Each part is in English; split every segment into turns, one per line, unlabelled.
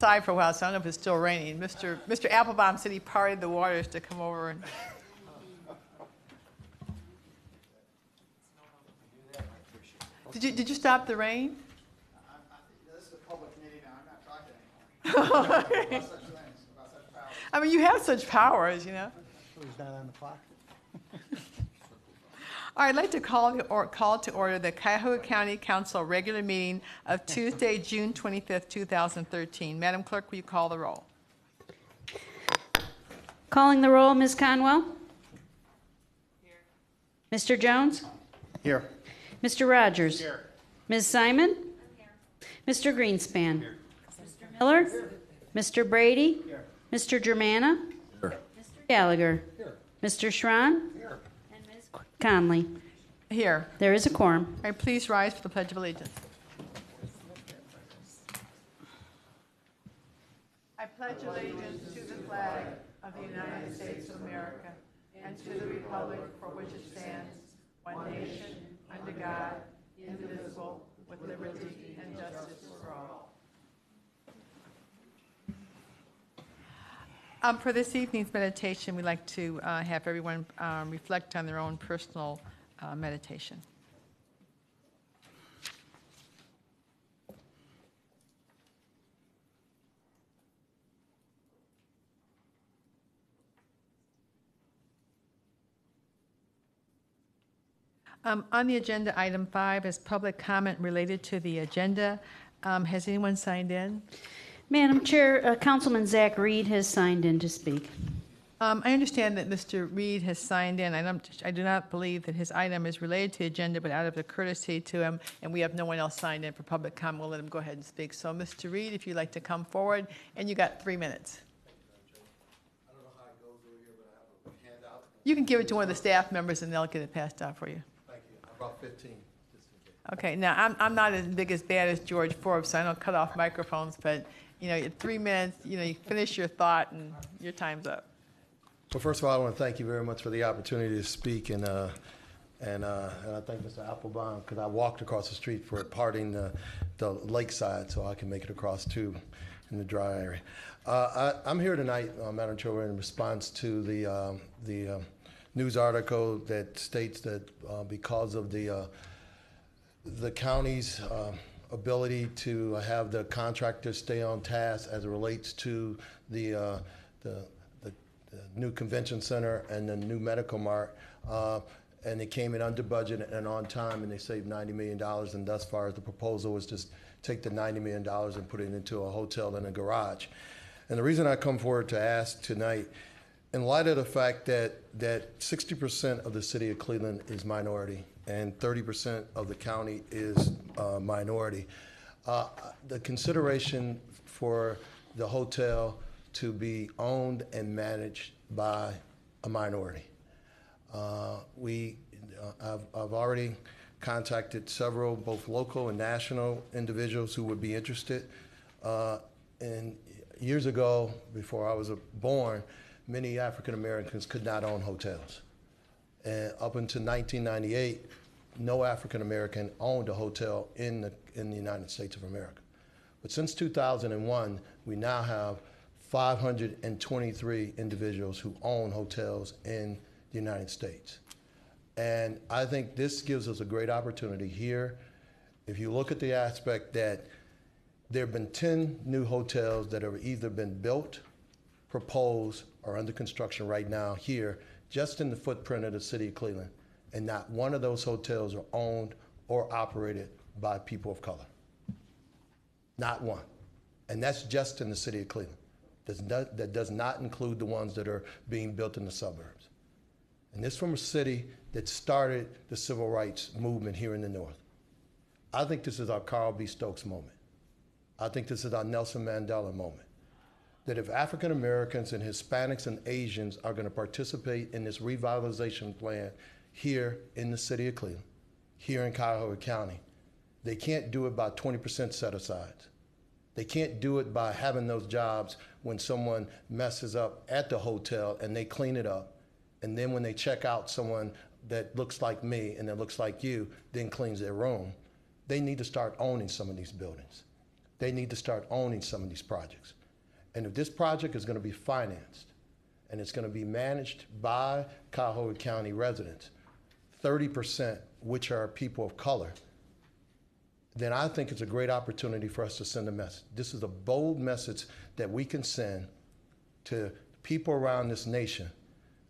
outside for a while, so I don't know if it's still raining. Mr. Applebaum said he parted the waters to come over and. Did you stop the rain?
This is a public meeting now. I'm not talking anymore. About such things, about such powers.
I mean, you have such powers, you know.
Who's not on the clock?
All right, I'd like to call to order the Cuyahoga County Council regular meeting of Tuesday, June 25th, 2013. Madam Clerk, will you call the roll?
Calling the roll, Ms. Conwell. Here. Mr. Jones.
Here.
Mr. Rogers.
Here.
Ms. Simon. Here. Mr. Greenspan. Here. Mr. Miller. Here. Mr. Brady. Here. Mr. Germana. Here. Mr. Gallagher. Here. Mr. Schron. Here. And Ms. Conley.
Here.
There is a quorum.
All right, please rise for the Pledge of Allegiance. I pledge allegiance to the flag of the United States of America and to the republic for which it stands, one nation, under God, indivisible, with liberty and justice for all. For this evening's meditation, we'd like to have everyone reflect on their own personal meditation. On the agenda, item 5 is public comment related to the agenda. Has anyone signed in?
Madam Chair, Councilman Zach Reed has signed in to speak.
I understand that Mr. Reed has signed in. I do not believe that his item is related to the agenda, but out of the courtesy to him, and we have no one else signed in for public comment, we'll let him go ahead and speak. So, Mr. Reed, if you'd like to come forward, and you got 3 minutes.
I don't know how it goes over here, but I have a handout.
You can give it to one of the staff members, and they'll get it passed out for you.
Thank you. I brought 15, just in case.
Okay. Now, I'm not as big as bad as George Forbes, so I don't cut off microphones, but, you know, 3 minutes, you know, you finish your thought, and your time's up.
Well, first of all, I want to thank you very much for the opportunity to speak, and I thank Mr. Applebaum because I walked across the street for parting the lakeside, so I can make it across too in the dry area. I'm here tonight, Madam Chair, in response to the news article that states that because of the county's ability to have the contractors stay on task as it relates to the new convention center and the new medical mart, and they came in under budget and on time, and they saved $90 million. And thus far, the proposal was just take the $90 million and put it into a hotel and a garage. And the reason I come forward to ask tonight, in light of the fact that 60% of the city of Cleveland is minority and 30% of the county is minority, the consideration for the hotel to be owned and managed by a minority. I've already contacted several, both local and national individuals who would be interested. And years ago, before I was born, many African Americans could not own hotels. And up until 1998, no African American owned a hotel in the United States of America. But since 2001, we now have 523 individuals who own hotels in the United States. And I think this gives us a great opportunity here. If you look at the aspect that there have been 10 new hotels that have either been built, proposed, or under construction right now here, just in the footprint of the city of Cleveland, and not one of those hotels are owned or operated by people of color. Not one. And that's just in the city of Cleveland. That does not include the ones that are being built in the suburbs. And this from a city that started the civil rights movement here in the North. I think this is our Carl B. Stokes moment. I think this is our Nelson Mandela moment. That if African Americans and Hispanics and Asians are going to participate in this revitalization plan here in the city of Cleveland, here in Cuyahoga County, they can't do it by 20% set-asides. They can't do it by having those jobs when someone messes up at the hotel and they clean it up. And then when they check out, someone that looks like me and that looks like you then cleans their room. They need to start owning some of these buildings. they need to start owning some of these projects. And if this project is going to be financed and it's going to be managed by Cuyahoga County residents, 30% which are people of color, then I think it's a great opportunity for us to send a message. This is a bold message that we can send to people around this nation,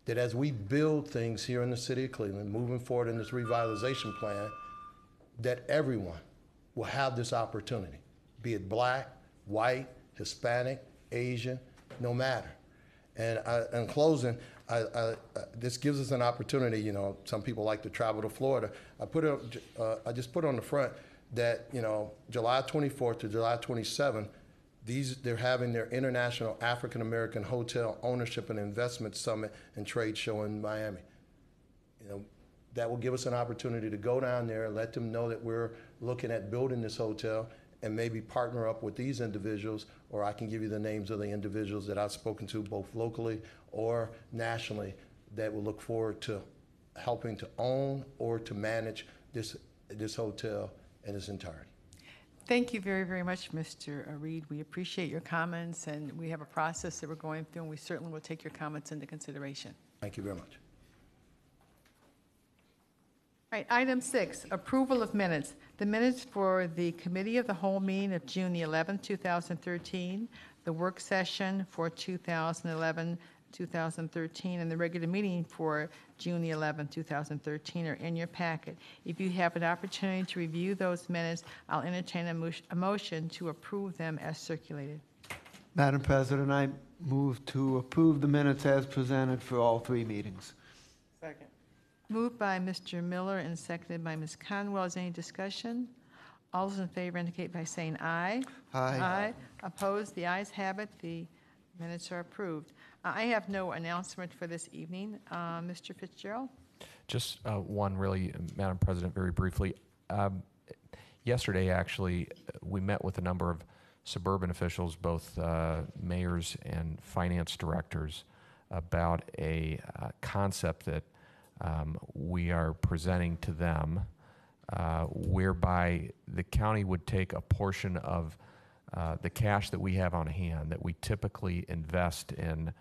that as we build things here in the city of Cleveland, moving forward in this revitalization plan, that everyone will have this opportunity, be it black, white, Hispanic, Asian, no matter. And in closing, this gives us an opportunity. You know, some people like to travel to Florida. I just put on the front that, you know, July 24th to July 27th, they're having their International African American Hotel Ownership and Investment Summit and Trade Show in Miami. You know, that will give us an opportunity to go down there and let them know that we're looking at building this hotel and maybe partner up with these individuals, or I can give you the names of the individuals that I've spoken to both locally or nationally that will look forward to helping to own or to manage this hotel in its entirety.
Thank you very, very much, Mr. Reed. We appreciate your comments, and we have a process that we're going through, and we certainly will take your comments into consideration.
Thank you very much.
All right, item 6, approval of minutes. The minutes for the Committee of the Whole meeting of June the 11th, 2013, the work session for 2011, 2013, and the regular meeting for June the 11th, 2013 are in your packet. If you have an opportunity to review those minutes, I'll entertain a motion to approve them as circulated.
Madam President, I move to approve the minutes as presented for all 3 meetings.
Second. Moved by Mr. Miller and seconded by Ms. Conwell. Is there any discussion? All those in favor indicate by saying aye.
Aye.
Aye. Opposed? The ayes have it. The minutes are approved. I have no announcement for this evening. Mr. Fitzgerald?
Just one really, Madam President, very briefly. Yesterday, actually, we met with a number of suburban officials, both mayors and finance directors, about a concept that we are presenting to them, whereby the county would take a portion of the cash that we have on hand that we typically invest in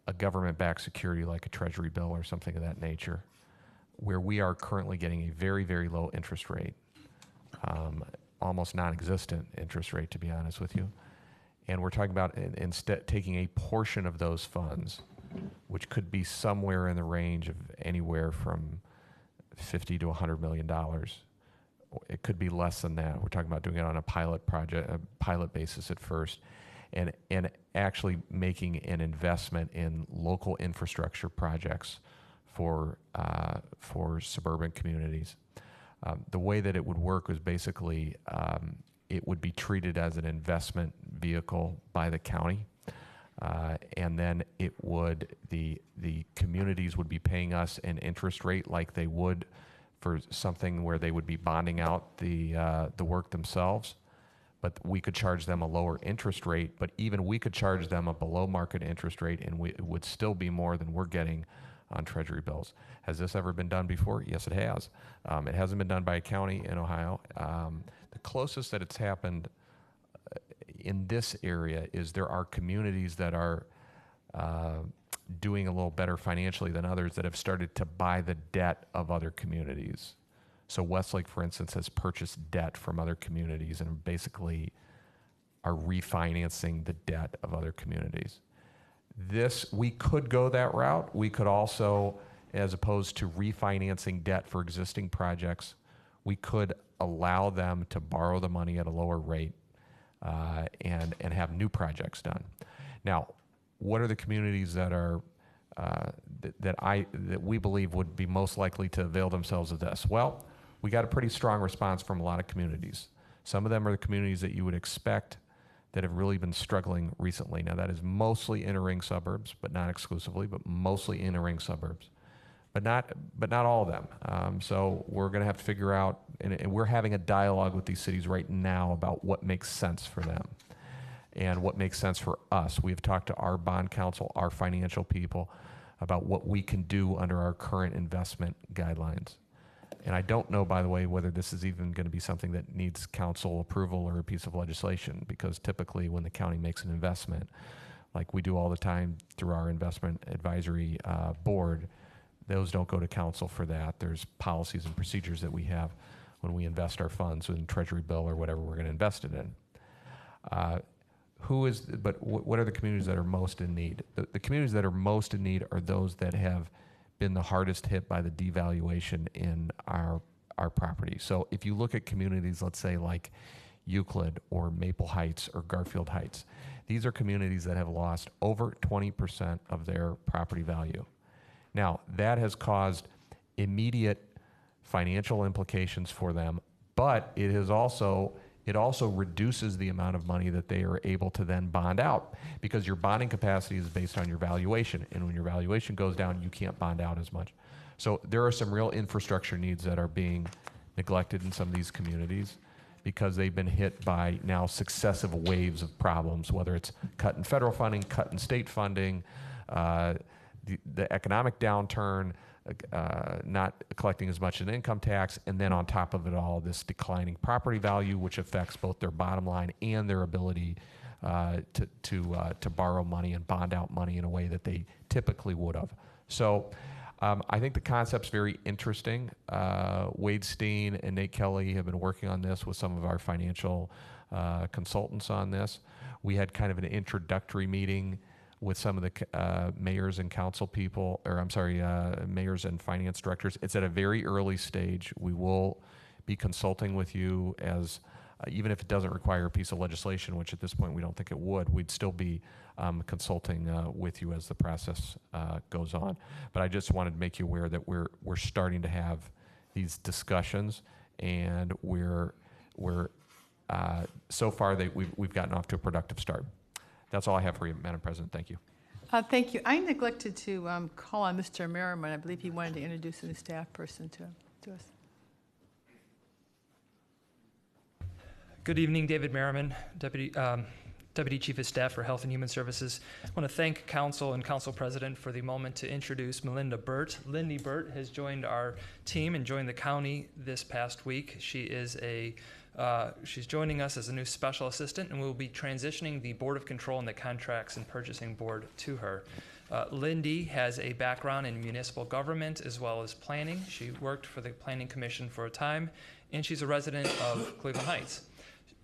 a government-backed security like a treasury bill or something of that nature, where we are currently getting a very, very low interest rate, almost non-existent interest rate, to be honest with you. And we're talking about instead taking a portion of those funds, which could be somewhere in the range of anywhere from $50 to $100 million. It could be less than that. We're talking about doing it on a pilot project, a pilot basis at first, and actually making an investment in local infrastructure projects for suburban communities. The way that it would work was basically it would be treated as an investment vehicle by the county, and then it would the communities would be paying us an interest rate like they would for something where they would be bonding out the work themselves, but we could charge them a lower interest rate, but even we could charge them a below market interest rate, and it would still be more than we're getting on treasury bills. Has this ever been done before? Yes, it has. It hasn't been done by a county in Ohio. The closest that it's happened in this area is there are communities that are doing a little better financially than others that have started to buy the debt of other communities. So Westlake, for instance, has purchased debt from other communities and basically are refinancing the debt of other communities. We could go that route. We could also, as opposed to refinancing debt for existing projects, we could allow them to borrow the money at a lower rate and have new projects done. Now, what are the communities that are that we believe would be most likely to avail themselves of this? Well, we got a pretty strong response from a lot of communities. Some of them are the communities that you would expect that have really been struggling recently. Now, that is mostly inner-ring suburbs, but not exclusively, but mostly inner-ring suburbs, but not all of them. So we're going to have to figure out, and we're having a dialogue with these cities right now about what makes sense for them and what makes sense for us. We have talked to our bond counsel, our financial people, about what we can do under our current investment guidelines. And I don't know, by the way, whether this is even going to be something that needs council approval or a piece of legislation, because typically when the county makes an investment, like we do all the time through our investment advisory board, those don't go to council for that. There's policies and procedures that we have when we invest our funds in treasury bill or whatever we're going to invest it in. What are the communities that are most in need? The communities that are most in need are those that have been the hardest hit by the devaluation in our property. So if you look at communities, let's say like Euclid or Maple Heights or Garfield Heights, these are communities that have lost over 20% of their property value. Now, that has caused immediate financial implications for them, but it also reduces the amount of money that they are able to then bond out, because your bonding capacity is based on your valuation, and when your valuation goes down, you can't bond out as much. So there are some real infrastructure needs that are being neglected in some of these communities because they've been hit by now successive waves of problems, whether it's cut in federal funding, cut in state funding, the economic downturn, not collecting as much in income tax, and then on top of it all, this declining property value, which affects both their bottom line and their ability to borrow money and bond out money in a way that they typically would have. So I think the concept's very interesting. Wade Steen and Nate Kelly have been working on this with some of our financial consultants on this. We had kind of an introductory meeting with some of the mayors and council people, mayors and finance directors. It's at a very early stage. We will be consulting with you as, even if it doesn't require a piece of legislation, which at this point we don't think it would, we'd still be consulting with you as the process goes on. But I just wanted to make you aware that we're starting to have these discussions, and we're so far we've gotten off to a productive start. That's all I have for you, Madam President. Thank you.
Thank you. I neglected to call on Mr. Merriman. I believe he wanted to introduce a new staff person to us.
Good evening, David Merriman, Deputy Chief of Staff for Health and Human Services. I want to thank Council and Council President for the moment to introduce Melinda Burt. Lindy Burt has joined our team and joined the county this past week. She is she's joining us as a new special assistant, and we'll be transitioning the Board of Control and the Contracts and Purchasing Board to her. Lindy has a background in municipal government as well as planning. She worked for the Planning Commission for a time, and she's a resident of Cleveland Heights.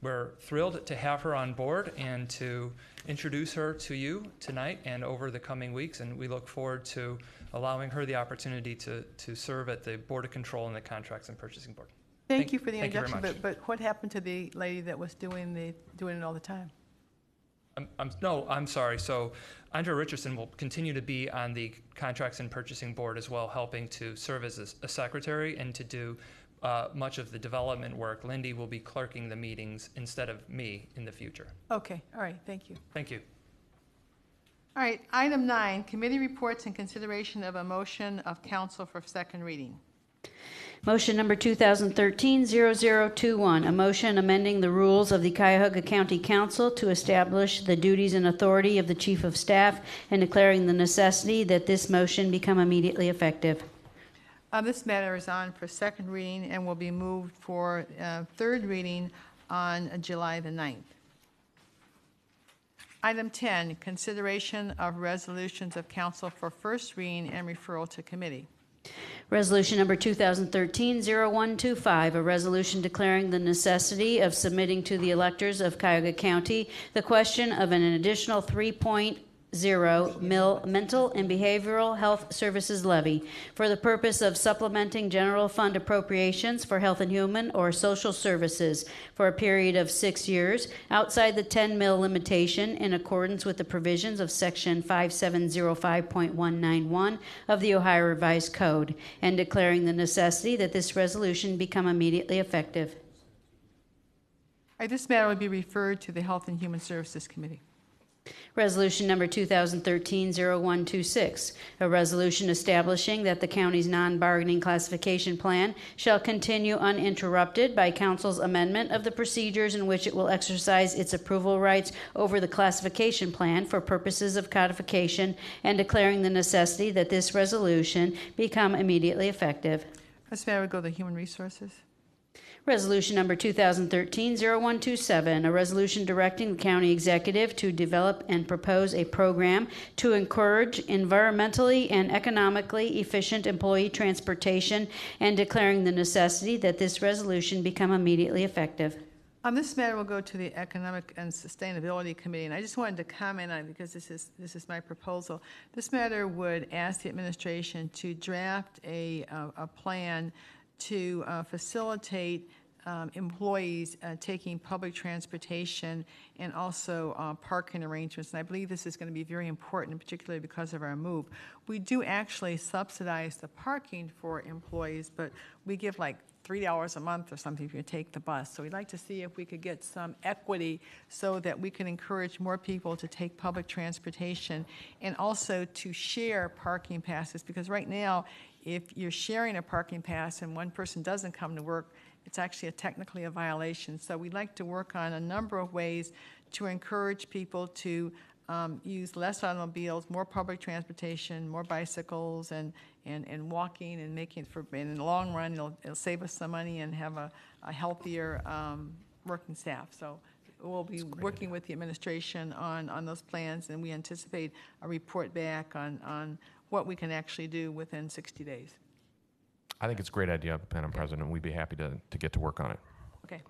We're thrilled to have her on board and to introduce her to you tonight and over the coming weeks, and we look forward to allowing her the opportunity to serve at the Board of Control and the Contracts and Purchasing Board.
Thank you for the
thank you very
introduction,
much.
but what happened to the lady that was doing it all the time?
I'm sorry. So Andrea Richardson will continue to be on the Contracts and Purchasing Board as well, helping to serve as a secretary and to do much of the development work. Lindy will be clerking the meetings instead of me in the future.
Okay, all right, thank you.
Thank you.
All right, item 9, committee reports and consideration of a motion of council for second reading.
Motion number 2013-0021, a motion amending the rules of the Cuyahoga County Council to establish the duties and authority of the Chief of Staff and declaring the necessity that this motion become immediately effective.
This matter is on for second reading and will be moved for third reading on July the 9th. Item 10, consideration of resolutions of council for first reading and referral to committee.
Resolution number 2013-0125, a resolution declaring the necessity of submitting to the electors of Cuyahoga County the question of an additional 3.0 mil mental and behavioral health services levy for the purpose of supplementing general fund appropriations for health and human or social services for a period of 6 years outside the 10 mil limitation in accordance with the provisions of section 5705.191 of the Ohio Revised Code, and declaring the necessity that this resolution become immediately effective.
All right, this matter will be referred to the Health and Human Services Committee.
Resolution number 2013-0126, a resolution establishing that the county's non-bargaining classification plan shall continue uninterrupted by council's amendment of the procedures in which it will exercise its approval rights over the classification plan for purposes of codification, and declaring the necessity that this resolution become immediately effective.
This matter would go to Human Resources.
Resolution number 2013-0127, a resolution directing the county executive to develop and propose a program to encourage environmentally and economically efficient employee transportation and declaring the necessity that this resolution become immediately effective.
This matter will go to the Economic and Sustainability Committee, and I just wanted to comment on it because this is my proposal. This matter would ask the administration to draft a plan to facilitate employees taking public transportation and also parking arrangements. And I believe this is going to be very important, particularly because of our move. We do actually subsidize the parking for employees, but we give like $3 a month or something if you take the bus. So we'd like to see if we could get some equity so that we can encourage more people to take public transportation and also to share parking passes, because right now, if you're sharing a parking pass and one person doesn't come to work, it's actually technically a violation. So we'd like to work on a number of ways to encourage people to use less automobiles, more public transportation, more bicycles, and walking, and making it in the long run, it'll save us some money and have a healthier working staff. So we'll be working with the administration on those plans, and we anticipate a report back on what we can actually do within 60 days.
I think it's a great idea, Madam President. We'd be happy to get to work on it.
Okay.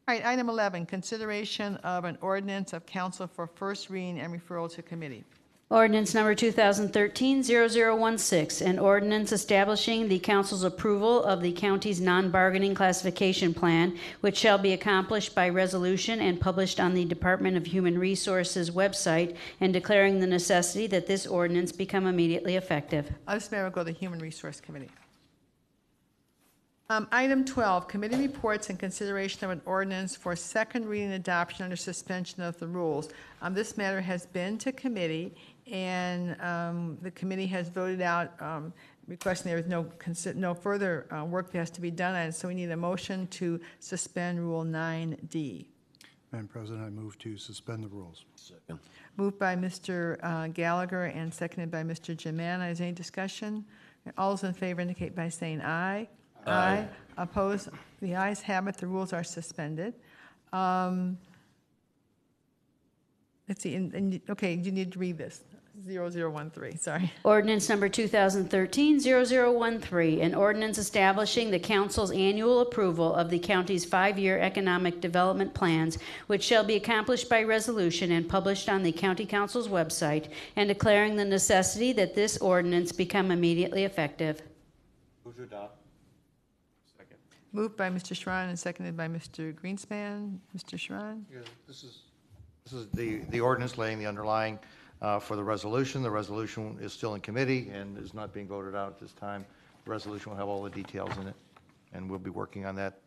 All right, item 11, consideration of an ordinance of council for first reading and referral to committee.
Ordinance number 2013-0016, an ordinance establishing the council's approval of the county's non-bargaining classification plan, which shall be accomplished by resolution and published on the Department of Human Resources website, and declaring the necessity that this ordinance become immediately effective.
This matter will go to the Human Resource Committee. Item 12, committee reports and consideration of an ordinance for second reading adoption under suspension of the rules. This matter has been to committee, and the committee has voted out requesting there is no further work that has to be done on it, so we need a motion to suspend Rule 9D.
Madam President, I move to suspend the rules.
Second.
Moved by Mr. Gallagher and seconded by Mr. Jimana. Is there any discussion? All those in favor indicate by saying aye. Aye. Opposed? The ayes have it. The rules are suspended. Let's see. Okay, you need to read this. 0013, sorry.
Ordinance number 2013-0013, an ordinance establishing the council's annual approval of the county's 5-year economic development plans, which shall be accomplished by resolution and published on the county council's website, and declaring the necessity that this ordinance become immediately effective.
Move to adopt. Second.
Moved by Mr. Schran and seconded by Mr. Greenspan. Mr. Schran?
Yeah, this is the ordinance laying the underlying for the resolution. The resolution is still in committee and is not being voted out at this time. The resolution will have all the details in it, and we'll be working on that.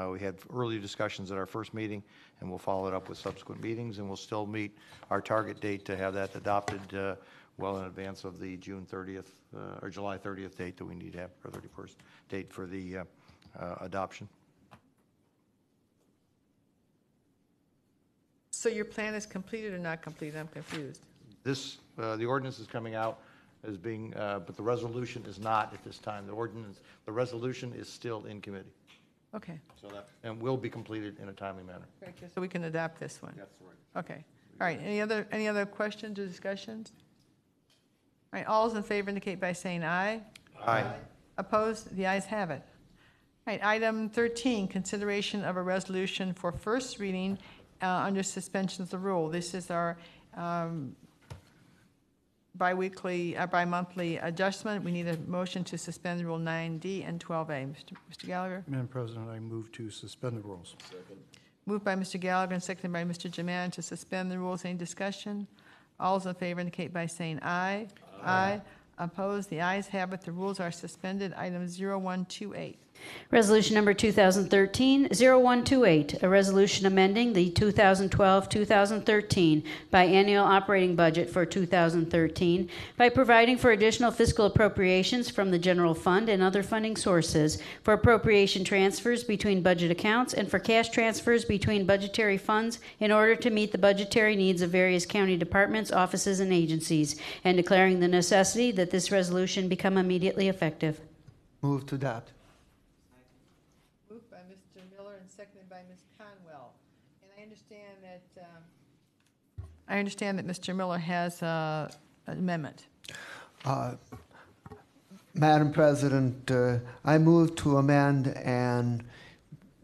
We had early discussions at our first meeting, and we'll follow it up with subsequent meetings, and we'll still meet our target date to have that adopted well in advance of the June 30th or July 30th date that we need to have, or 31st date for the adoption.
So your plan is completed or not completed? I'm confused.
This, the ordinance is coming out as being, but the resolution is not at this time. The resolution is still in committee.
Okay.
So that, and will be completed in a timely manner.
Very good. So we can adopt this one.
That's right.
Okay. All right. Any other questions or discussions? All right. All those in favor indicate by saying aye.
Aye.
Opposed? The ayes have it. All right. Item 13, consideration of a resolution for first reading under suspension of the rule. This is our bi-monthly adjustment. We need a motion to suspend Rule 9D and 12A. Mr. Gallagher?
Madam President, I move to suspend the rules.
Second.
Moved by Mr. Gallagher and seconded by Mr. Jaman to suspend the rules. Any discussion? All those in favor indicate by saying aye. Aye. Opposed? The ayes have it. The rules are suspended. Item 0128.
Resolution number 2013-0128, a resolution amending the 2012-2013 biennial operating budget for 2013 by providing for additional fiscal appropriations from the general fund and other funding sources, for appropriation transfers between budget accounts, and for cash transfers between budgetary funds in order to meet the budgetary needs of various county departments, offices, and agencies, and declaring the necessity that this resolution become immediately effective.
Move to adopt.
Ms. Conwell. And I understand that Mr. Miller has an amendment.
Madam President, I move to amend, and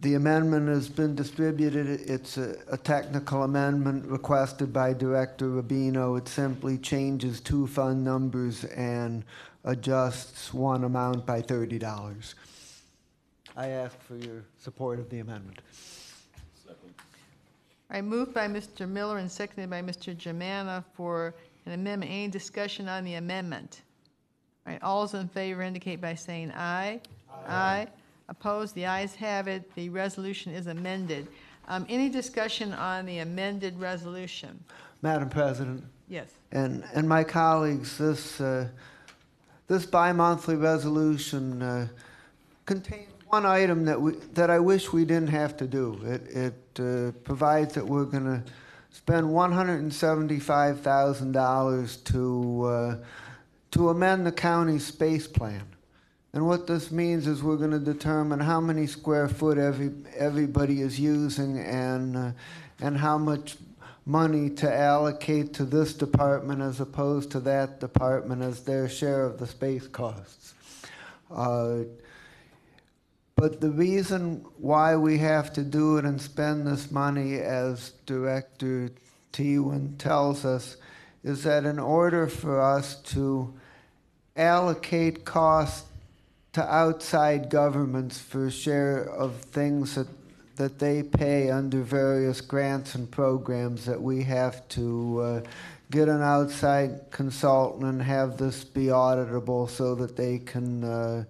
the amendment has been distributed. It's a technical amendment requested by Director Rubino. It simply changes two fund numbers and adjusts one amount by $30. I ask for your support of the amendment.
I moved by Mr. Miller and seconded by Mr. Germana for an amendment. Any discussion on the amendment? All right, all those in favor indicate by saying aye. Aye. Opposed? The ayes have it. The resolution is amended. Any discussion on the amended resolution?
Madam President.
Yes.
And my colleagues, this bi-monthly resolution contains one item that I wish we didn't have to do. It provides that we're going to spend $175,000 to amend the county's space plan. And what this means is we're going to determine how many square foot everybody is using and how much money to allocate to this department as opposed to that department as their share of the space costs. But the reason why we have to do it and spend this money, as Director Tewan tells us, is that in order for us to allocate costs to outside governments for share of things that they pay under various grants and programs, that we have to get an outside consultant and have this be auditable so that they can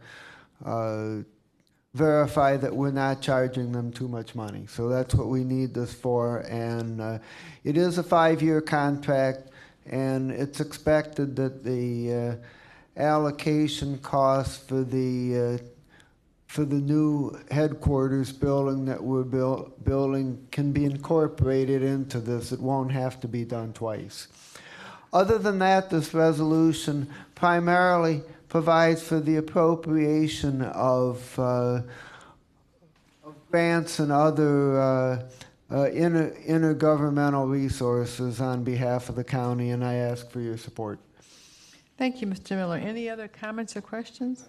verify that we're not charging them too much money. So that's what we need this for, and it is a 5-year contract, and it's expected that the allocation costs for the new headquarters building that we're building can be incorporated into this. It won't have to be done twice. Other than that, this resolution primarily provides for the appropriation of grants and other intergovernmental resources on behalf of the county, and I ask for your support.
Thank you, Mr. Miller. Any other comments or questions?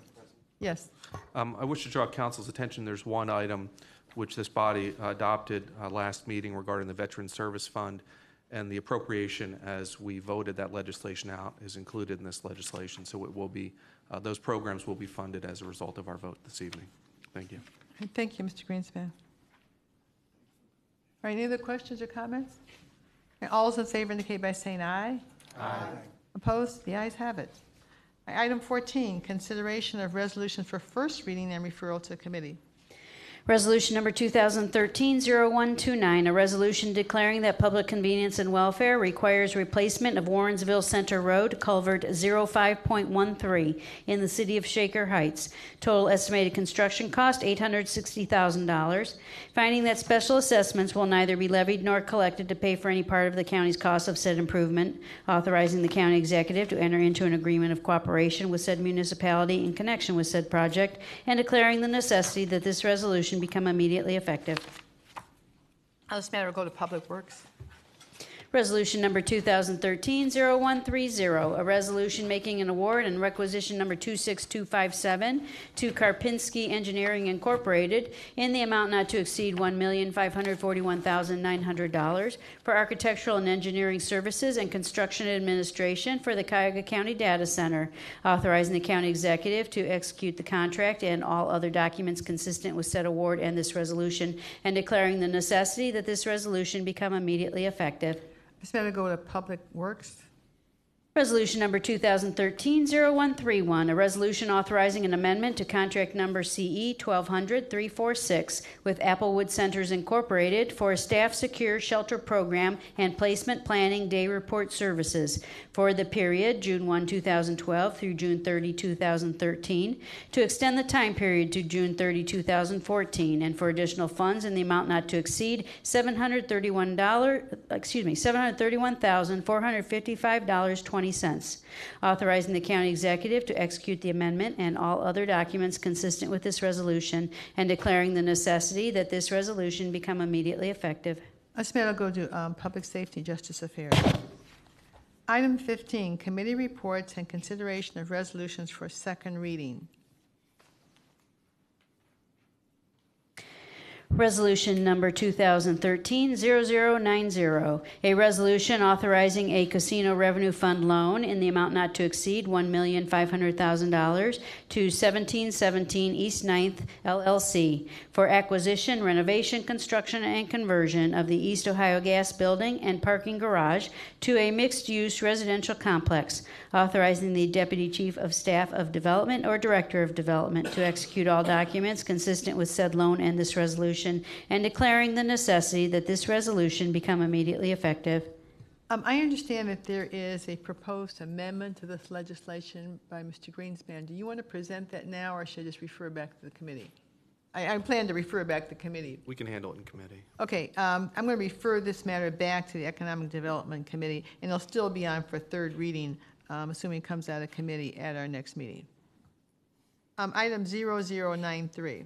Yes.
I wish to draw council's attention. There's one item which this body adopted last meeting regarding the Veteran Service Fund, and the appropriation as we voted that legislation out is included in this legislation. So it will be, those programs will be funded as a result of our vote this evening. Thank you.
Thank you, Mr. Greenspan. All right, any other questions or comments? All those in favor indicate by saying aye. Aye. Opposed? The ayes have it. Item 14, consideration of resolution for first reading and referral to committee.
Resolution number 2013-0129, a resolution declaring that public convenience and welfare requires replacement of Warrensville Center Road, culvert 05.13 in the city of Shaker Heights. Total estimated construction cost $860,000. Finding that special assessments will neither be levied nor collected to pay for any part of the county's cost of said improvement. Authorizing the county executive to enter into an agreement of cooperation with said municipality in connection with said project, and declaring the necessity that this resolution become immediately effective.
This matter will go to Public Works.
Resolution number 2013-0130, a resolution making an award and requisition number 26257 to Karpinski Engineering Incorporated in the amount not to exceed $1,541,900 for architectural and engineering services and construction administration for the Cuyahoga County Data Center, authorizing the county executive to execute the contract and all other documents consistent with said award and this resolution, and declaring the necessity that this resolution become immediately effective.
This matter will go to Public Works.
Resolution number 2013-0131, a resolution authorizing an amendment to contract number CE 1200-346 with Applewood Centers Incorporated for a staff secure shelter program and placement planning day report services for the period June 1, 2012 through June 30, 2013, to extend the time period to June 30, 2014, and for additional funds in the amount not to exceed $731,455.20 $1.20. Authorizing the county executive to execute the amendment and all other documents consistent with this resolution and declaring the necessity that this resolution become immediately effective.
This matter will go to Public Safety, Justice Affairs. Item 15, committee reports and consideration of resolutions for second reading.
Resolution number 2013-0090, a resolution authorizing a casino revenue fund loan in the amount not to exceed $1,500,000 to 1717 East 9th LLC for acquisition, renovation, construction, and conversion of the East Ohio Gas Building and Parking Garage to a mixed-use residential complex, authorizing the Deputy Chief of Staff of Development or Director of Development to execute all documents consistent with said loan and this resolution, and declaring the necessity that this resolution become immediately effective.
I understand that there is a proposed amendment to this legislation by Mr. Greenspan. Do you want to present that now, or should I just refer back to the committee? I plan to refer back to the committee.
We can handle it in committee.
Okay, I'm going to refer this matter back to the Economic Development Committee, and it'll still be on for third reading, assuming it comes out of committee at our next meeting. Item 0093.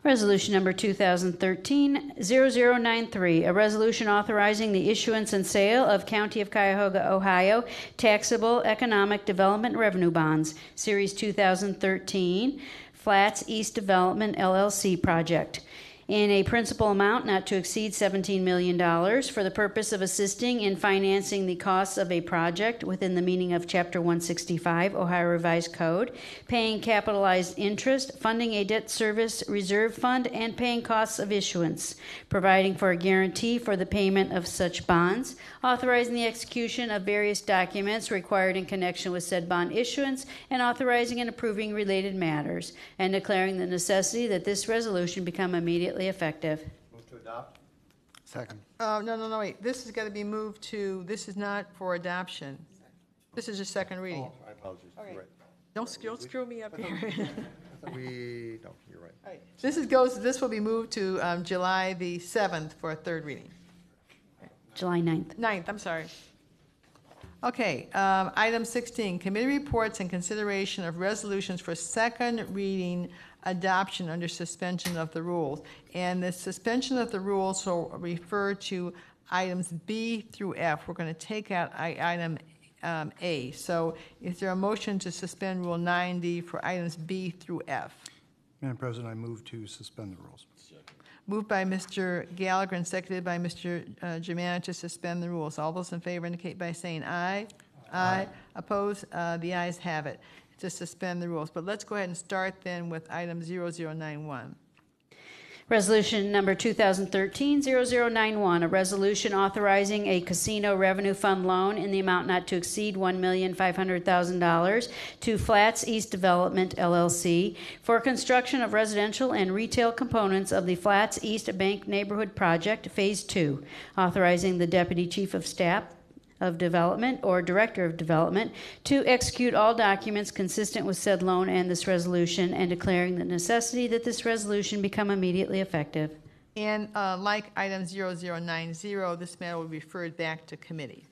Resolution number 2013-0093, a resolution authorizing the issuance and sale of County of Cuyahoga, Ohio, taxable economic development revenue bonds, Series 2013, Flats East Development LLC project, in a principal amount not to exceed $17 million for the purpose of assisting in financing the costs of a project within the meaning of Chapter 165 Ohio Revised Code, paying capitalized interest, funding a debt service reserve fund, and paying costs of issuance, providing for a guarantee for the payment of such bonds, authorizing the execution of various documents required in connection with said bond issuance, and authorizing and approving related matters, and declaring the necessity that this resolution become immediately effective.
Move to adopt.
Second.
No, wait. This has got to be moved to, this is not for adoption. This is a second reading.
Oh, I apologize.
Okay.
You're right.
Don't screw me up here.
No, you're right.
All right. This will be moved to July the 7th for a third reading.
July 9th.
9th, I'm sorry. Okay, item 16, committee reports and consideration of resolutions for second reading adoption under suspension of the rules. And the suspension of the rules will refer to items B through F. We're going to take out item A. So is there a motion to suspend Rule 9D for items B through F?
Madam President, I move to suspend the rules.
Moved by Mr. Gallagher and seconded by Mr. Germana to suspend the rules. All those in favor indicate by saying aye. Aye. Opposed? The ayes have it to suspend the rules. But let's go ahead and start then with item 0091.
Resolution number 2013-0091, a resolution authorizing a casino revenue fund loan in the amount not to exceed $1,500,000 to Flats East Development LLC for construction of residential and retail components of the Flats East Bank Neighborhood Project Phase 2, authorizing the Deputy Chief of Staff of Development or Director of Development to execute all documents consistent with said loan and this resolution, and declaring the necessity that this resolution become immediately effective.
And like item 0090, this matter will be referred back to committee.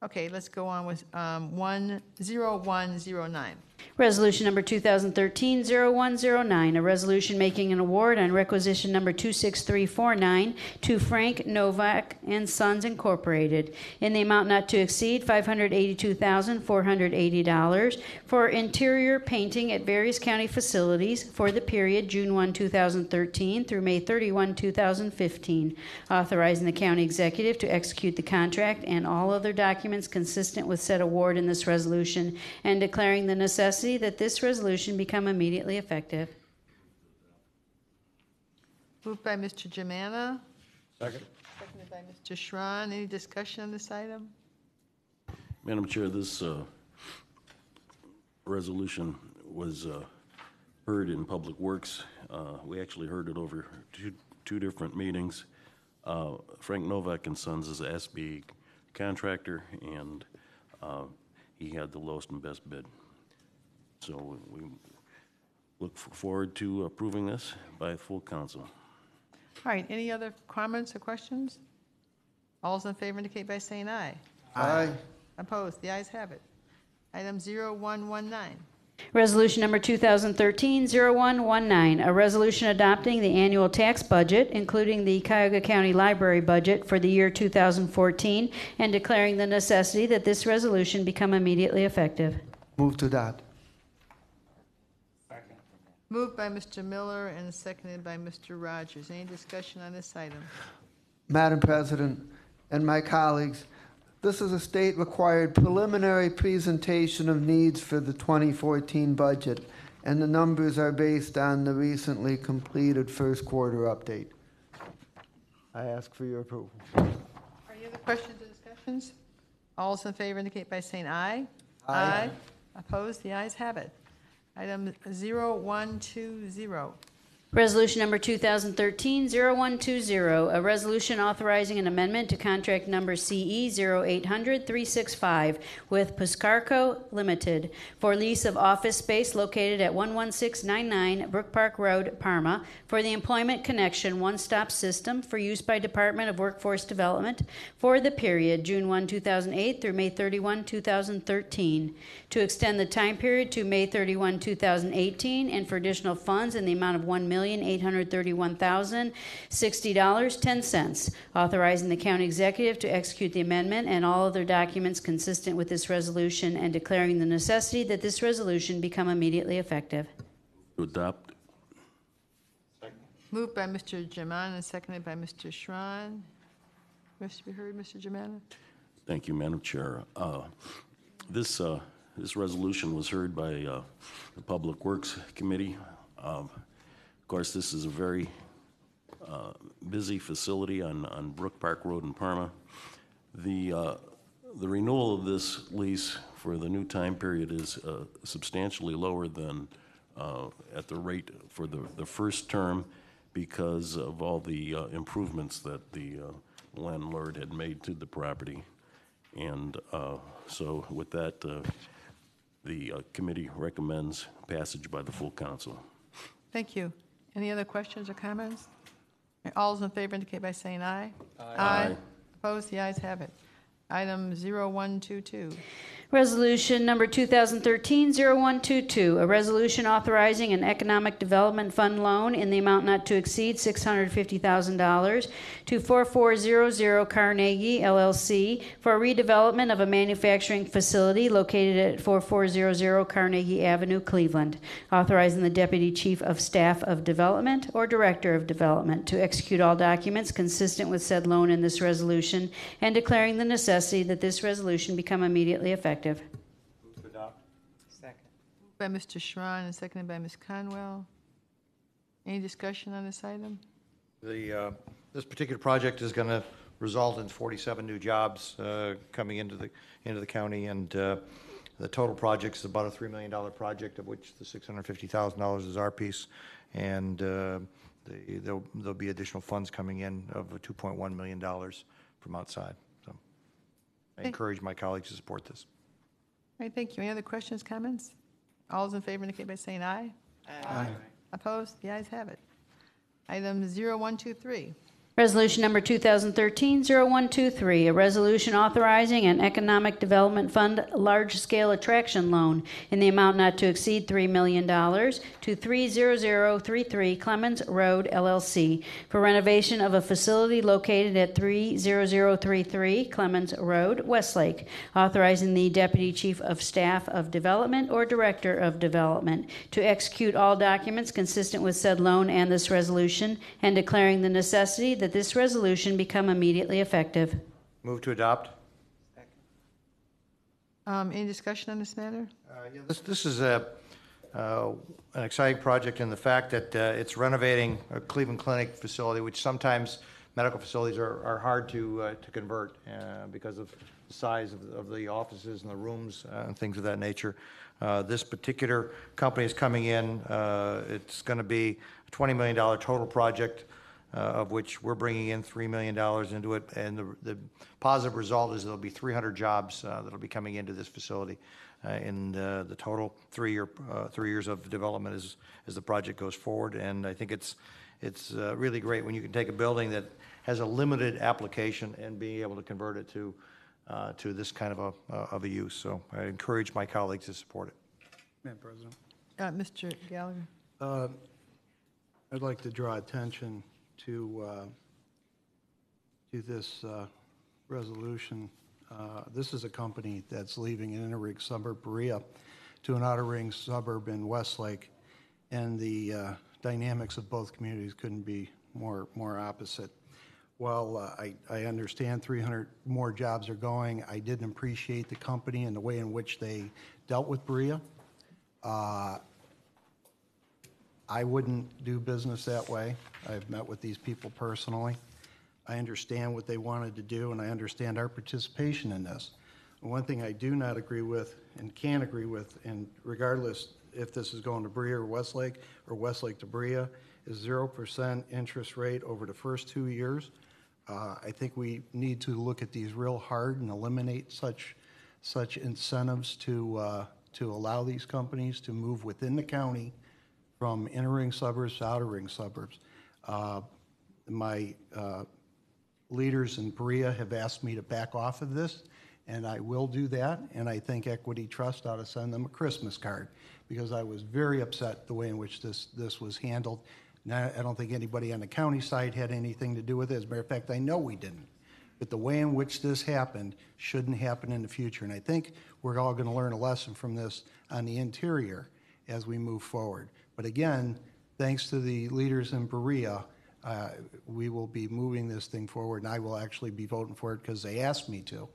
Okay, let's go on with 0109.
Resolution number 2013-0109, a resolution making an award on requisition number 26349 to Frank Novak and Sons Incorporated in the amount not to exceed $582,480 for interior painting at various county facilities for the period June 1, 2013 through May 31, 2015, authorizing the county executive to execute the contract and all other documents consistent with said award in this resolution, and declaring the necessity that this resolution become immediately effective.
Moved by Mr. Germana.
Second.
Seconded by Mr. Schron. Any discussion on this item?
Madam Chair, this resolution was heard in Public Works. We actually heard it over two different meetings. Frank Novak and Sons is a SB contractor, and he had the lowest and best bid. So we look forward to approving this by full council.
All right, any other comments or questions? All those in favor indicate by saying aye.
Aye.
Opposed? The ayes have it. Item 0119.
Resolution number 2013-0119, a resolution adopting the annual tax budget, including the Cuyahoga County Library budget for the year 2014, and declaring the necessity that this resolution become immediately effective.
Move to adopt.
Moved by Mr. Miller and seconded by Mr. Rogers. Any discussion on this item?
Madam President and my colleagues, this is a state-required preliminary presentation of needs for the 2014 budget, and the numbers are based on the recently completed first quarter update. I ask for your approval.
Are any other questions or discussions? All those in favor indicate by saying aye.
Aye.
Opposed? The ayes have it. Item 0120.
Resolution number 2013-0120, a resolution authorizing an amendment to contract number CE 0800-365 with Puscarco Limited for lease of office space located at 11699 Brook Park Road, Parma, for the Employment Connection One-Stop System for use by Department of Workforce Development for the period June 1, 2008 through May 31, 2013, to extend the time period to May 31, 2018, and for additional funds in the amount of $1,831,060.10, authorizing the county executive to execute the amendment and all other documents consistent with this resolution, and declaring the necessity that this resolution become immediately effective.
To adopt.
Moved by Mr. Germain and seconded by Mr. Schron. Wish to be heard, Mr. Germain?
Thank you, Madam Chair. This resolution was heard by the Public Works Committee. Of course, this is a very busy facility on Brook Park Road in Parma. The renewal of this lease for the new time period is substantially lower than at the rate for the first term, because of all the improvements that the landlord had made to the property. And so with that, the committee recommends passage by the full council.
Thank you. Any other questions or comments? All those in favor indicate by saying aye.
Aye.
Opposed? The ayes have it. Item 0122.
Resolution number 2013-0122, a resolution authorizing an economic development fund loan in the amount not to exceed $650,000 to 4400 Carnegie LLC for redevelopment of a manufacturing facility located at 4400 Carnegie Avenue, Cleveland, authorizing the Deputy Chief of Staff of Development or Director of Development to execute all documents consistent with said loan in this resolution, and declaring the necessity that this resolution become immediately effective.
Move to adopt.
Second.
Moved by Mr. Schron and seconded by Ms. Conwell. Any discussion on this item?
This particular project is going to result in 47 new jobs coming into the county, and the total project is about a $3 million project, of which the $650,000 is our piece, and there'll be additional funds coming in of $2.1 million from outside. So I encourage my colleagues to support this.
All right, thank you. Any other questions, comments? All those in favor indicate by saying aye.
Aye.
Opposed? The ayes have it. Item 0123.
Resolution number 2013-0123, a resolution authorizing an economic development fund large-scale attraction loan in the amount not to exceed $3 million to 30033 Clemens Road, LLC, for renovation of a facility located at 30033 Clemens Road, Westlake, authorizing the Deputy Chief of Staff of Development or Director of Development to execute all documents consistent with said loan and this resolution, and declaring the necessity that this resolution become immediately effective.
Move to adopt.
Any discussion on this matter?
This is an exciting project in the fact that it's renovating a Cleveland Clinic facility, which sometimes medical facilities are hard to convert because of the size of the offices and the rooms and things of that nature. This particular company is coming in. It's going to be a $20 million total project, of which we're bringing in $3 million into it, and the positive result is there'll be 300 jobs that'll be coming into this facility in the total 3 years of development as the project goes forward. And I think it's really great when you can take a building that has a limited application and be able to convert it to to this kind of a use. So I encourage my colleagues to support it.
Madam President.
Mr. Gallagher?
I'd like to draw attention to this resolution. This is a company that's leaving an inner ring suburb, Berea, to an outer ring suburb in Westlake, and the dynamics of both communities couldn't be more opposite. While I understand 300 more jobs are going, I didn't appreciate the company and the way in which they dealt with Berea. I wouldn't do business that way. I've met with these people personally. I understand what they wanted to do, and I understand our participation in this. One thing I do not agree with and can't agree with, and regardless if this is going to Berea or Westlake to Berea, is 0% interest rate over the first 2 years. I think we need to look at these real hard and eliminate such incentives to allow these companies to move within the county from inner ring suburbs to outer ring suburbs. My leaders in Berea have asked me to back off of this, and I will do that, and I think Equity Trust ought to send them a Christmas card, because I was very upset the way in which this was handled. Now, I don't think anybody on the county side had anything to do with it. As a matter of fact, I know we didn't. But the way in which this happened shouldn't happen in the future, and I think we're all going to learn a lesson from this on the interior as we move forward. But again, thanks to the leaders in Berea, we will be moving this thing forward, and I will actually be voting for it because they asked me to.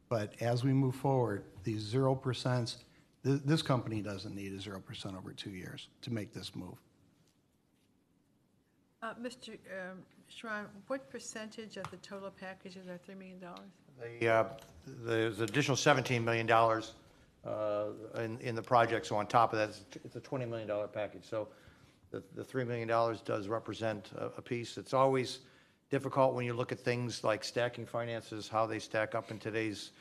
But as we move forward, these 0%, this company doesn't need a 0% over 2 years to make this move.
Mr. Schron, what percentage of the total package is our $3 million?
There's additional $17 million in the project, so on top of that, it's a $20 million package. So the $3 million does represent a piece. It's always difficult when you look at things like stacking finances, how they stack up in today's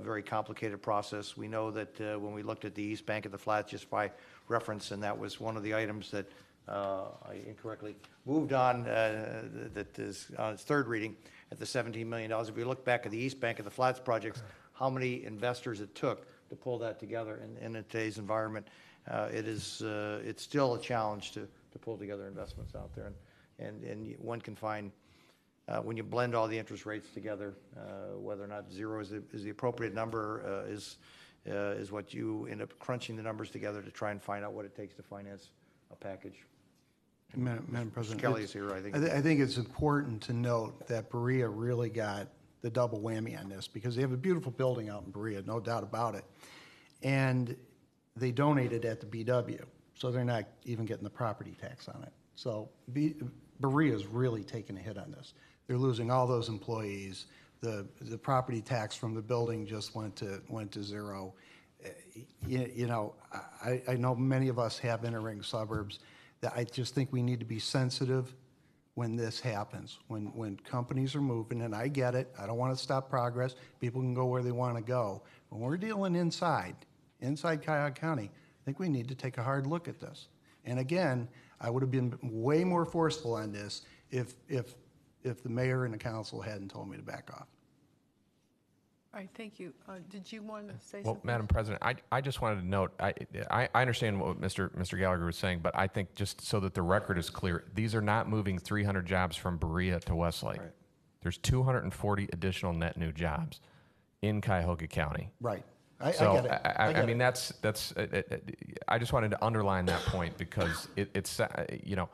very complicated process. We know that when we looked at the East Bank of the Flats, just by reference, and that was one of the items that I incorrectly moved on, that is on its third reading at the $17 million. If we look back at the East Bank of the Flats projects, how many investors it took to pull that together in today's environment, it's still a challenge to pull together investments out there. And one can find, when you blend all the interest rates together, whether or not zero is the appropriate number is what you end up crunching the numbers together to try and find out what it takes to finance a package.
Madam President,
Kelly is here, I think.
I think it's important to note that Berea really got the double whammy on this, because they have a beautiful building out in Berea, no doubt about it. And they donated at the BW, so they're not even getting the property tax on it. So Berea's really taking a hit on this. They're losing all those employees. The property tax from the building just went to zero. You know, I know many of us have inner ring suburbs. That I just think we need to be sensitive when this happens, when companies are moving, and I get it. I don't want to stop progress. People can go where they want to go. When we're dealing inside Cuyahoga County, I think we need to take a hard look at this. And again, I would have been way more forceful on this if the mayor and the council hadn't told me to back off.
All right, thank you. Did you want to say
Well,
something?
Madam President, I just wanted to note, I understand what Mr. Gallagher was saying, but I think just so that the record is clear, these are not moving 300 jobs from Berea to Westlake.
Right.
There's 240 additional net new jobs in Cuyahoga County.
Right.
I
get it.
I mean, that's I just wanted to underline that point, because it's you know,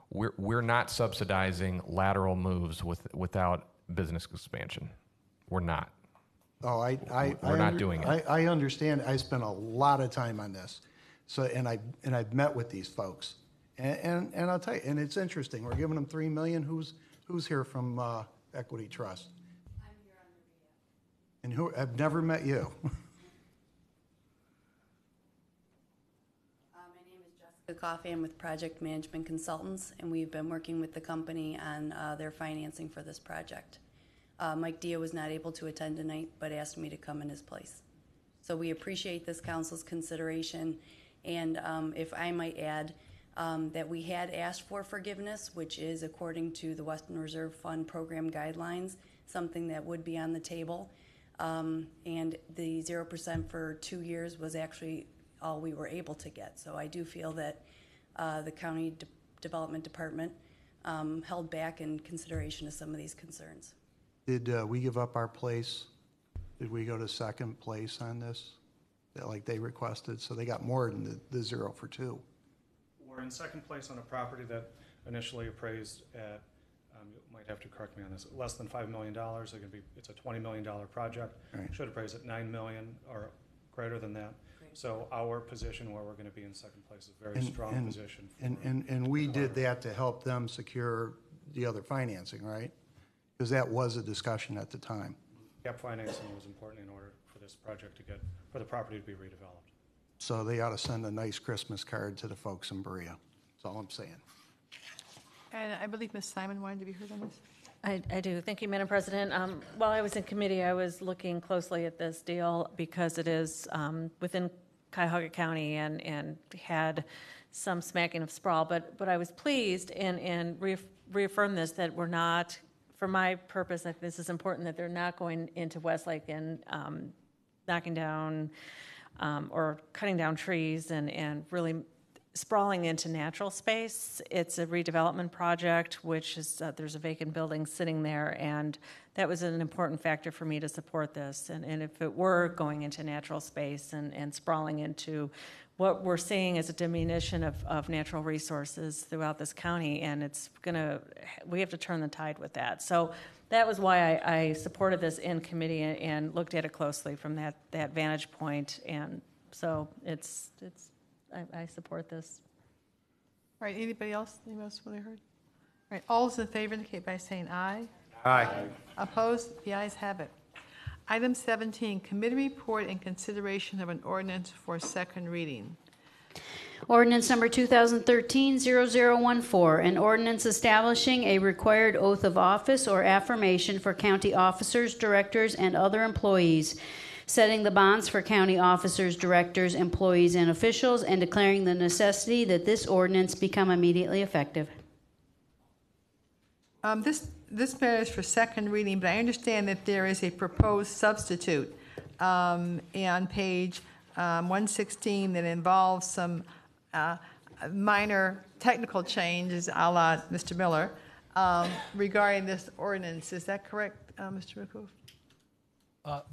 we're not subsidizing lateral moves without business expansion. We're not.
Oh,
We're not doing it.
I understand. I spent a lot of time on this, so and I've met with these folks, and I'll tell you. And it's interesting. We're giving them $3 million. Who's here from Equity Trust?
I'm here on the
And I've never met you.
My name is Jessica Coffey. I'm with Project Management Consultants, and we've been working with the company on their financing for this project. Mike Dia was not able to attend tonight, but asked me to come in his place. So we appreciate this council's consideration, and if I might add, that we had asked for forgiveness, which is according to the Western Reserve Fund program guidelines, something that would be on the table. And the 0% for 2 years was actually all we were able to get. So I do feel that the County Development Department held back in consideration of some of these concerns.
Did we give up our place? Did we go to second place on this, like they requested? So they got more than the 0 for 2.
We're in second place on a property that initially appraised at, you might have to correct me on this, less than $5 million. It's a $20 million project.
Right.
Should appraise at $9 million or greater than that.
Great.
So our position where we're going to be in second place is a very strong position.
And we did that to help them secure the other financing, right? Because that was a discussion at the time.
Gap financing was important in order for this project for the property to be redeveloped.
So they ought to send a nice Christmas card to the folks in Berea. That's all I'm saying.
And I believe Ms. Simon wanted to be heard on this.
I do. Thank you, Madam President. While I was in committee, I was looking closely at this deal because it is within Cuyahoga County and had some smacking of sprawl. But I was pleased and reaffirm this, that we're not, for my purpose, I think this is important, that they're not going into Westlake and knocking down or cutting down trees and really sprawling into natural space. It's a redevelopment project, which is, there's a vacant building sitting there, and that was an important factor for me to support this. And if it were going into natural space and sprawling into what we're seeing as a diminution of natural resources throughout this county, and we have to turn the tide with that. So that was why I supported this in committee and looked at it closely from that vantage point. And so I support this.
All right, anybody else? Anybody else what I heard? All right, all those in favor indicate by saying aye.
Aye.
Opposed? The ayes have it. Item 17, committee report and consideration of an ordinance for second reading.
Ordinance number 2013-0014, an ordinance establishing a required oath of office or affirmation for county officers, directors, and other employees, setting the bonds for county officers, directors, employees, and officials, and declaring the necessity that this ordinance become immediately effective.
This matter is for second reading, but I understand that there is a proposed substitute on page 116 that involves some minor technical changes, a la Mr. Miller, regarding this ordinance. Is that correct, Mr. McCool?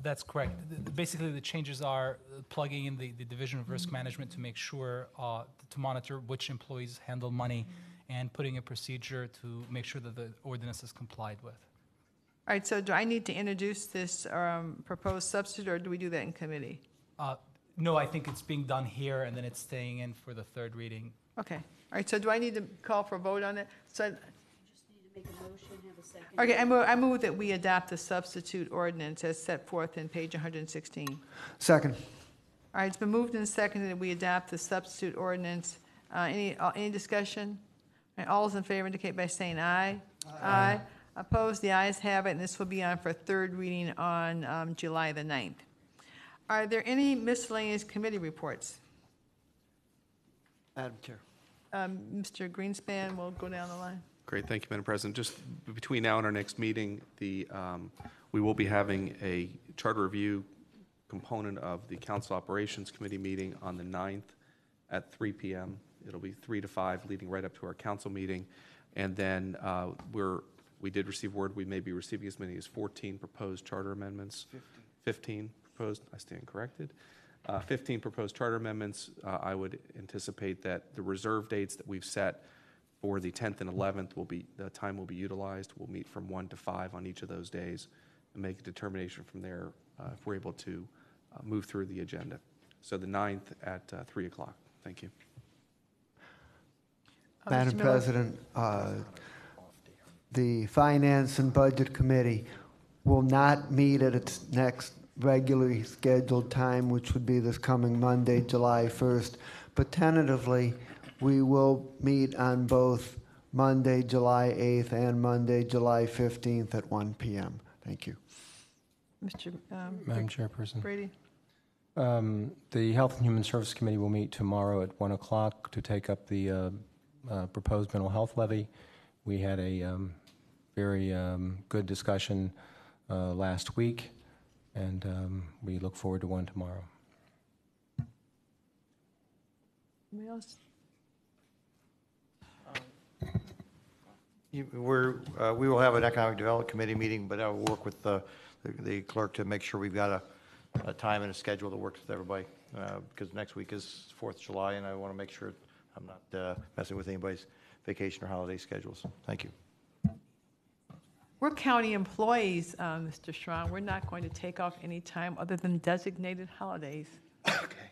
That's correct. Basically, the changes are plugging in the Division of Risk Management to make sure to monitor which employees handle money, and putting a procedure to make sure that the ordinance is complied with.
All right, so do I need to introduce this proposed substitute, or do we do that in committee?
No, I think it's being done here, and then it's staying in for the third reading.
Okay. All right, so do I need to call for a vote on it? So,
Just need to make a motion, have a second.
okay, I move that we adopt the substitute ordinance as set forth in page 116.
Second.
All right, it's been moved and seconded that we adopt the substitute ordinance. Any discussion? All right, all those in favor indicate by saying aye. Aye. Opposed? The ayes have it, and this will be on for third reading on July the 9th. Are there any miscellaneous committee reports?
Madam Chair.
Mr. Greenspan will go down the line.
Great, thank you, Madam President. Just between now and our next meeting, we will be having a charter review component of the Council Operations Committee meeting on the 9th at 3 p.m. It'll be 3 to 5, leading right up to our council meeting. And then we did receive word we may be receiving as many as 14 proposed charter amendments. 15 proposed, I stand corrected. 15 proposed charter amendments. I would anticipate that the reserve dates that we've set for the 10th and 11th the time will be utilized. We'll meet from 1 to 5 on each of those days and make a determination from there if we're able to move through the agenda. So the 9th at 3 o'clock. Thank you.
Madam
Mr. Miller?
President, the Finance and Budget Committee will not meet at its next regularly scheduled time, which would be this coming Monday, July 1st. But tentatively, we will meet on both Monday, July 8th and Monday, July 15th at 1 p.m. Thank you.
Mr.
Madam Chairperson.
Brady?
The Health and Human Service Committee will meet tomorrow at 1 o'clock to take up the proposed mental health levy. We had a very good discussion last week. and we look forward to one tomorrow.
Anybody else?
We will have an Economic Development Committee meeting, but I will work with the clerk to make sure we've got a time and a schedule that works with everybody, because next week is 4th of July, and I want to make sure I'm not messing with anybody's vacation or holiday schedules. Thank you.
We're county employees, Mr. Schron. We're not going to take off any time other than designated holidays.
Okay.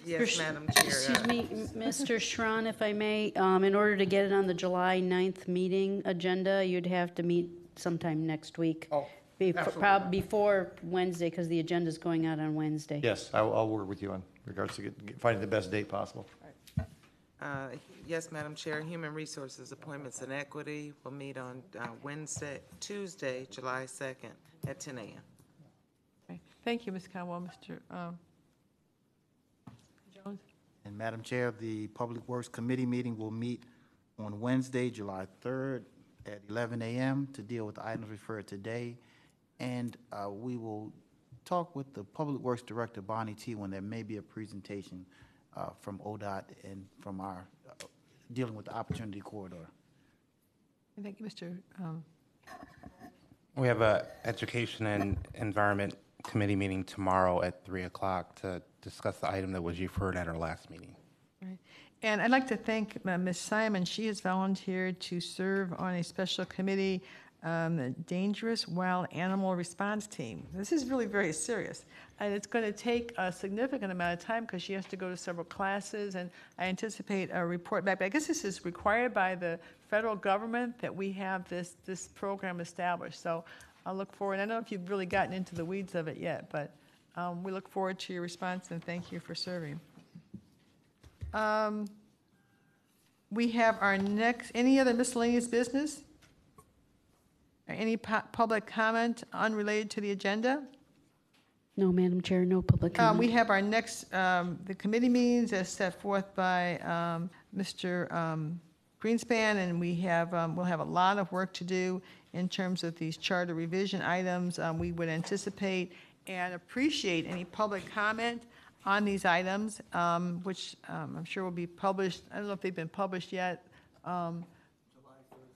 Yes, Madam Chair.
Excuse me, Mr. Schron, if I may, in order to get it on the July 9th meeting agenda, you'd have to meet sometime next week.
Oh,
Probably before Wednesday, because the agenda's going out on Wednesday.
Yes, I'll work with you on regards to finding the best date possible.
Yes, Madam Chair. Human Resources Appointments and Equity will meet on Tuesday, July 2nd at 10 a.m.
Okay. Thank you, Ms. Conwell. Mr. Jones?
And Madam Chair, the Public Works Committee meeting will meet on Wednesday, July 3rd at 11 a.m. to deal with the items referred today. And we will talk with the Public Works Director, Bonnie T., when there may be a presentation from ODOT and from our dealing with the Opportunity Corridor.
Thank you, Mr.
We have a Education and Environment Committee meeting tomorrow at 3 o'clock to discuss the item that was referred at our last meeting.
Right. And I'd like to thank Ms. Simon. She has volunteered to serve on a special committee, the Dangerous Wild Animal Response Team. This is really very serious. And it's going to take a significant amount of time because she has to go to several classes, and I anticipate a report back. But I guess this is required by the federal government that we have this program established. So I'll look forward. I don't know if you've really gotten into the weeds of it yet, but we look forward to your response, and thank you for serving. We have our next, any other miscellaneous business? Or any public comment unrelated to the agenda?
No, Madam Chair, no public comment.
We have our next, the committee meetings as set forth by Mr. Greenspan, and we have, we'll have a lot of work to do in terms of these charter revision items. We would anticipate and appreciate any public comment on these items, which I'm sure will be published. I don't know if they've been published yet.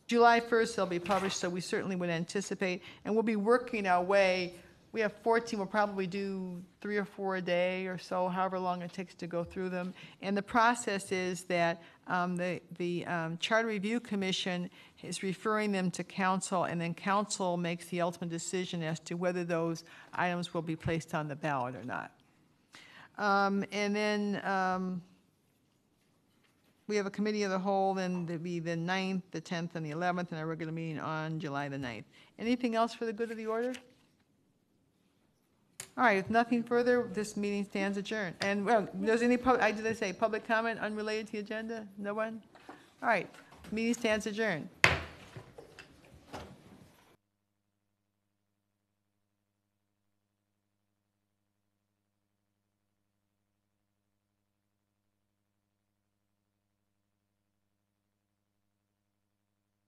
July 1st they'll be published, so we certainly would anticipate. And we'll be working our way. We have 14. We'll probably do 3 or 4 a day or so, however long it takes to go through them. And the process is that the Charter Review Commission is referring them to council, and then council makes the ultimate decision as to whether those items will be placed on the ballot or not. And then we have a committee of the whole, then there'll be the 9th, the 10th, and the 11th, and our regular meeting on July the 9th. Anything else for the good of the order? All right, if nothing further, this meeting stands adjourned. And, well, does any, did I say public comment unrelated to the agenda? No one? All right, meeting stands adjourned.